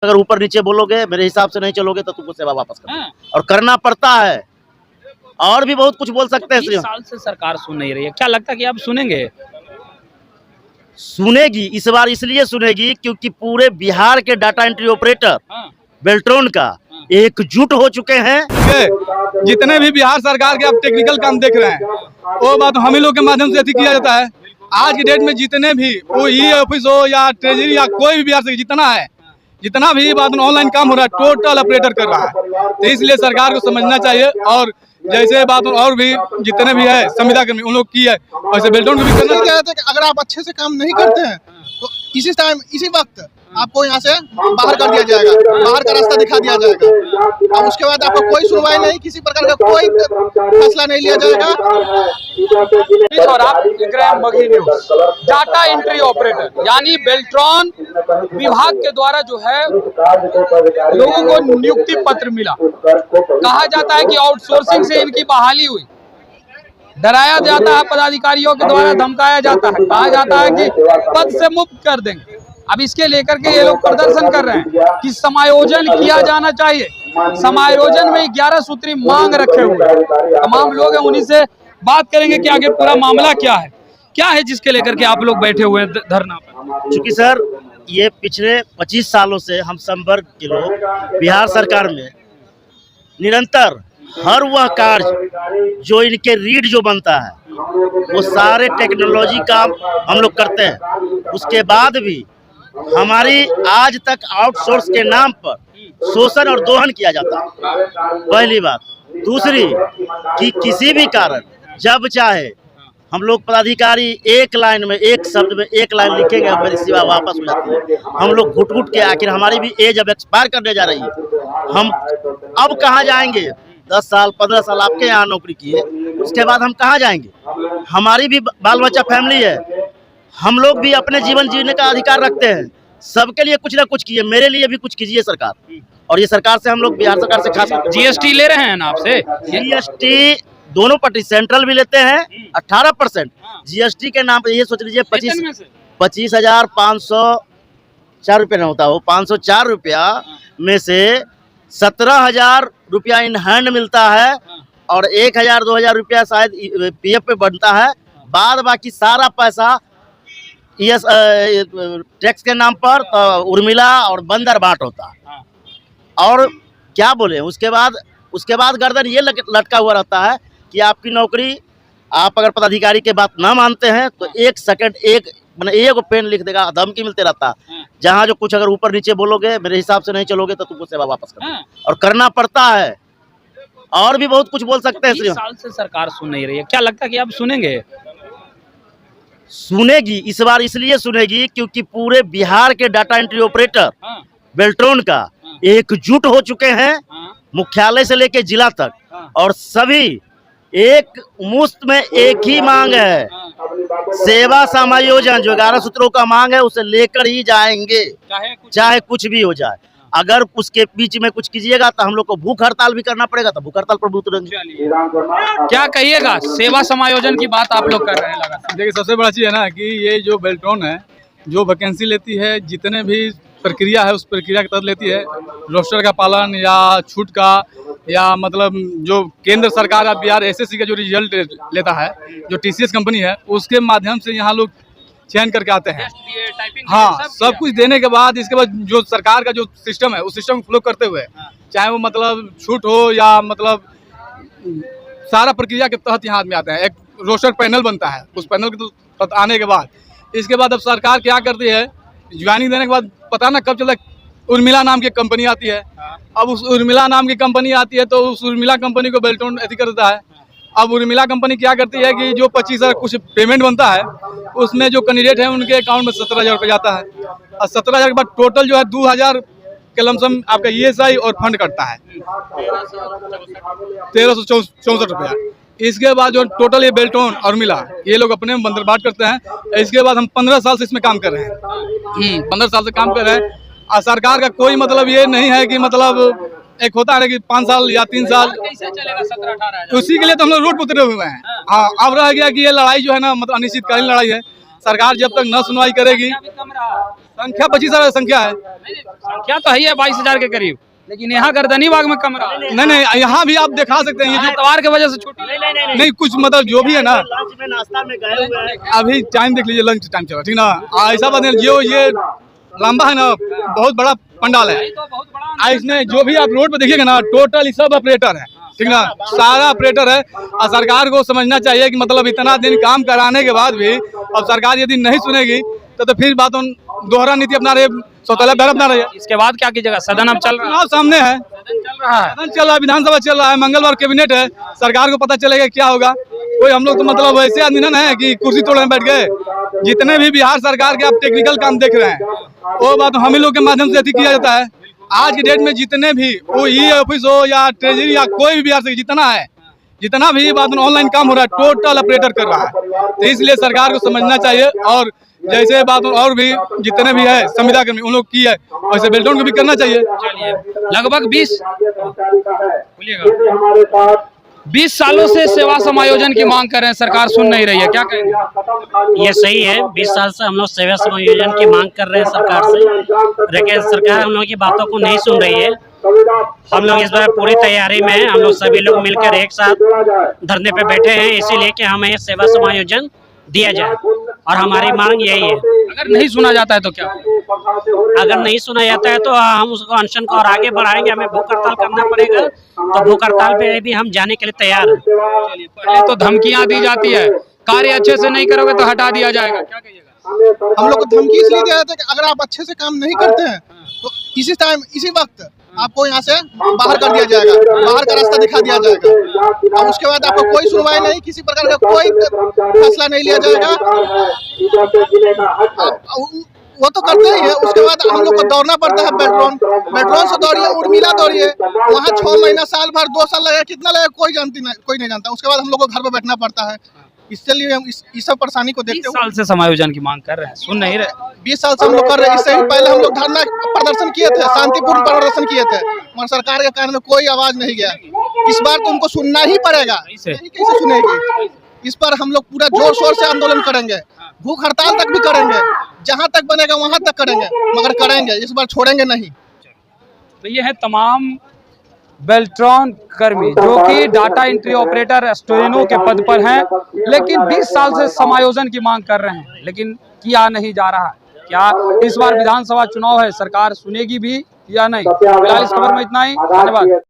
अगर ऊपर नीचे बोलोगे, मेरे हिसाब से नहीं चलोगे तो तुमको सेवा वापस करना और करना पड़ता है। और भी बहुत कुछ बोल सकते हैं। 20 साल से सरकार सुन नहीं रही है, क्या लगता है कि अब सुनेंगे? सुनेगी, इस बार इसलिए सुनेगी क्योंकि पूरे बिहार के डाटा एंट्री ऑपरेटर बेल्ट्रॉन का एकजुट हो चुके हैं। जितने भी बिहार सरकार के अब टेक्निकल काम देख रहे हैं वो बात हम ही लोग के माध्यम से किया जाता है। आज की डेट में जितने भी वो ई ऑफिस हो या ट्रेजरी या कोई भी बिहार से जितना भी बात ऑनलाइन काम हो रहा है टोटल ऑपरेटर कर रहा है। तो इसलिए सरकार को समझना चाहिए और जैसे बात और भी जितने भी है संविदा कर्मी उन लोग की है वैसे बेल्ट्रॉन को भी करना चाहिए। अगर आप अच्छे से काम नहीं करते हैं तो इसी वक्त आपको यहाँ से बाहर कर दिया जाएगा, बाहर का रास्ता दिखा दिया जाएगा और उसके बाद आपको कोई सुनवाई नहीं, किसी प्रकार का कोई फैसला नहीं लिया जाएगा। और आप देख रहे हैं Magahi news. Data entry operator यानी बेल्ट्रॉन विभाग के द्वारा जो है लोगों को नियुक्ति पत्र मिला। कहा जाता है कि आउटसोर्सिंग से इनकी बहाली हुई, डराया जाता है पदाधिकारियों के द्वारा, धमकाया जाता है, कहा जाता है कि पद से मुक्त कर देंगे। अब इसके लेकर के ये लोग प्रदर्शन कर रहे हैं कि समायोजन किया जाना चाहिए। समायोजन में 11 सूत्री मांग रखे हुए तमाम लोग हैं, उन्हीं से बात करेंगे कि आगे पूरा मामला क्या है जिसके लेकर के आप लोग बैठे हुए हैं धरना पर। चूंकि सर ये पिछले 25 सालों से हम संवर्ग के लोग बिहार सरकार में निरंतर हर वह कार्य जो इनके रीड जो बनता है वो सारे टेक्नोलॉजी का हम लोग करते हैं। उसके बाद भी हमारी आज तक आउटसोर्स के नाम पर शोषण और दोहन किया जाता है, पहली बात। दूसरी कि किसी भी कारण जब चाहे हम लोग पदाधिकारी एक लाइन में एक शब्द में एक लाइन लिखेंगे, हमारी सेवा वापस हो जाती है। हम लोग घुट घुट के आखिर हमारी भी एज अब एक्सपायर करने जा रही है। हम अब कहाँ जाएंगे? 10 साल 15 साल आपके यहाँ नौकरी किए, उसके बाद हम कहाँ जाएंगे? हमारी भी बाल बच्चा फैमिली है, हम लोग भी अपने जीवन जीने का अधिकार रखते हैं। सबके लिए कुछ ना कुछ कीजिए, मेरे लिए भी कुछ कीजिए सरकार। और ये सरकार से हम लोग बिहार सरकार से खास जीएसटी ले रहे हैं ना आपसे? जीएसटी दोनों पार्टी सेंट्रल भी लेते हैं 18% जीएसटी के नाम पे। ये सोच लीजिए 25,504 रुपया नहीं होता, वो 504 रुपया में से 17,000 रुपया इन हैंड मिलता है और 1,000-2,000 रुपया शायद पीएफ पे बनता है। बाद बाकी सारा पैसा टैक्स के नाम पर तो उर्मिला और बंदर बाट होता है। और क्या बोले, उसके बाद गर्दन ये लटका हुआ रहता है कि आपकी नौकरी, आप अगर पदाधिकारी के बात ना मानते हैं तो 1 सेकंड एक पेन लिख देगा, धमकी मिलते रहता है। जहाँ जो कुछ अगर ऊपर नीचे बोलोगे, मेरे हिसाब से नहीं चलोगे तो तुमको सेवा वापस करना और करना पड़ता है। और भी बहुत कुछ बोल सकते हैं। 20 साल से सरकार सुन नहीं रही है, क्या लगता है कि अब सुनेंगे? सुनेगी, इस बार इसलिए सुनेगी क्योंकि पूरे बिहार के डाटा एंट्री ऑपरेटर बेल्ट्रॉन का एकजुट हो चुके हैं, मुख्यालय से लेकर जिला तक। और सभी एक मुश्त में एक ही मांग है, सेवा समायोजन जो 11 सूत्रों का मांग है उसे लेकर ही जाएंगे, चाहे कुछ भी हो जाए। अगर उसके बीच में कुछ कीजिएगा तो हम लोग को भूख हड़ताल भी करना पड़ेगा, तो भूख हड़ताल पर भी उतरेंगे। क्या कहिएगा, सेवा समायोजन की बात आप लोग कर रहे हैं लगातार? देखिए सबसे बड़ा चीज़ है ना कि ये जो बेल्ट्रॉन है जो वैकेंसी लेती है, जितने भी प्रक्रिया है उस प्रक्रिया के तहत लेती है। रोस्टर का पालन या छूट का या मतलब जो केंद्र सरकार या बिहार एसएससी का जो रिजल्ट लेता है, जो टीसीएस कंपनी है, उसके माध्यम से यहाँ लोग चयन करके आते हैं। हाँ, सब कुछ देने के बाद इसके बाद जो सरकार का जो सिस्टम है उस सिस्टम को फॉलो करते हुए चाहे वो मतलब छूट हो या मतलब सारा प्रक्रिया के तहत यहाँ आदमी आते हैं। एक रोस्टर पैनल बनता है, उस पैनल के तहत आने के बाद इसके बाद अब सरकार क्या करती है, ज्वाइनिंग देने के बाद पता ना कब चलता है उर्मिला नाम की कंपनी आती है। अब उस उर्मिला नाम की कंपनी आती है तो उस उर्मिला कंपनी को बेल्ट्रॉन ऐसी कर देता है। अब उर्मिला कंपनी क्या करती है कि जो 25,000 कुछ पेमेंट बनता है उसमें जो कैंडिडेट है उनके अकाउंट में 17,000 रुपये जाता है और 17,000 के बाद टोटल जो है 2,000 के लमसम आपका ईएसआई और फंड कटता है 1,364 रुपया। इसके बाद जो टोटल ये बेल्ट्रॉन और उर्मिला ये लोग अपने में बंदरबाट करते हैं। इसके बाद हम 15 साल से इसमें काम कर रहे हैं, 15 साल से काम कर रहे हैं और सरकार का कोई मतलब ये नहीं है कि मतलब एक होता है कि 5 साल या 3 साल कैसे चलेगा 17-18 उसी के लिए तो हम लोग रोड पर उतरे हुए हैं। हाँ, अब रह गया कि ये लड़ाई जो है ना मतलब अनिश्चितकालीन लड़ाई है। सरकार जब तक न सुनवाई करेगी, संख्या 25,000 संख्या है। संख्या तो है ही है 22,000 के करीब, लेकिन यहाँ गर्दनी बाग में कम रहा। नहीं यहाँ भी आप दिखा सकते हैं, ये जो एतवार की वजह से छुट्टी नहीं कुछ मतलब जो भी है ना, लंच में नाश्ता में गए हुए हैं। अभी टाइम देख लीजिए, लंच टाइम चला, ठीक ना। ऐसा बात नहीं, जो ये लंबा है ना, बहुत बड़ा पंडाल है। तो बहुत बड़ा इसमें जो भी आप रोड पे देखिएगा ना, टोटल सब ऑपरेटर है, ठीक ना, सारा ऑपरेटर है। और सरकार को समझना चाहिए कि मतलब इतना दिन काम कराने के बाद भी अब सरकार यदि नहीं सुनेगी तो फिर बात दोहरा नीति अपना रहे, शौचालय बैर अपना रहे। इसके बाद क्या कीजिएगा? सदन अब चल रहा है, चुनाव सामने है, चल रहा है। सदन चल रहा है, विधानसभा चल रहा है, मंगलवार कैबिनेट है, सरकार को पता चलेगा क्या होगा। कोई हम लोग तो मतलब वैसे आदमी ना है कि कुर्सी तोड़ने बैठ गए। जितने भी बिहार सरकार के आप टेक्निकल काम देख रहे हैं, वो बात हम ही लोग के माध्यम से किया जाता है। आज की डेट में जितने भी वो ई ऑफिस हो या ट्रेजरी या कोई भी बिहार से जितना भी बात ऑनलाइन काम हो रहा है, टोटल ऑपरेटर कर रहा है। तो इसलिए सरकार को समझना चाहिए, और जैसे बात और भी जितने भी है संविदा कर्मी उन लोग की है, वैसे बेल्टोन को भी करना चाहिए। लगभग 20 सालों से सेवा समायोजन की मांग कर रहे हैं, सरकार सुन नहीं रही है, क्या कहेंगे? ये सही है। 20 साल से हम लोग सेवा समायोजन की मांग कर रहे हैं सरकार से, लेकिन सरकार हम लोग की बातों को नहीं सुन रही है। हम लोग इस बार पूरी तैयारी में हैं, हम लोग सभी लोग मिलकर एक साथ धरने पे बैठे हैं, इसीलिए कि हमें सेवा समायोजन दिया जाए, और हमारी मांग यही है। अगर नहीं सुना जाता है तो क्या? अगर नहीं सुना जाता है तो हम उसको अनशन को और आगे बढ़ाएंगे, हमें भूख हड़ताल करना पड़ेगा, तो भूख हड़ताल पे भी हम जाने के लिए तैयार हैं। पहले तो धमकियां दी जाती है, कार्य अच्छे से नहीं करोगे तो हटा दिया जाएगा, क्या कहिएगा? हम लोग को धमकी इसलिए दिया जाता है कि अगर आप अच्छे से काम नहीं करते हैं तो इसी वक्त आपको यहाँ से बाहर कर दिया जाएगा, बाहर का रास्ता दिखा दिया जाएगा, और उसके बाद आपको कोई सुनवाई नहीं, किसी प्रकार का कोई फैसला नहीं लिया जाएगा। वो तो करते ही है। उसके बाद हम लोग को दौड़ना पड़ता है बेल्ट्रॉन से दौड़िए, उर्मिला दौड़िए, वहाँ 6 महीना, साल भर, 2 साल लगेगा, कितना लगेगा कोई नहीं जानता। उसके बाद हम लोग को घर पे बैठना पड़ता है। इसके लिए हम इस सब परेशानी को देखते 20 साल से समायोजन की मांग कर रहे हैं, सुन नहीं रहे। 20 साल से हम लोग कर रहे हैं। इससे पहले हम लोग धरना प्रदर्शन किए थे, शांतिपूर्ण प्रदर्शन किए थे, मगर सरकार के कारण में कोई आवाज नहीं गया। इस बार तो उनको सुनना ही पड़ेगा, कैसे सुनेगी। इस पर हम लोग पूरा जोर शोर से आंदोलन करेंगे, भूख हड़ताल तक भी करेंगे, जहां तक बनेगा वहां तक करेंगे, मगर करेंगे, इस बार छोड़ेंगे नहीं। तो ये है तमाम बेल्ट्रॉन कर्मी जो कि डाटा एंट्री ऑपरेटर स्टेनो के पद पर हैं, लेकिन 20 साल से समायोजन की मांग कर रहे हैं, लेकिन किया नहीं जा रहा है। क्या इस बार विधानसभा चुनाव है, सरकार सुनेगी भी या नहीं? फिलहाल इस खबर में इतना ही, धन्यवाद।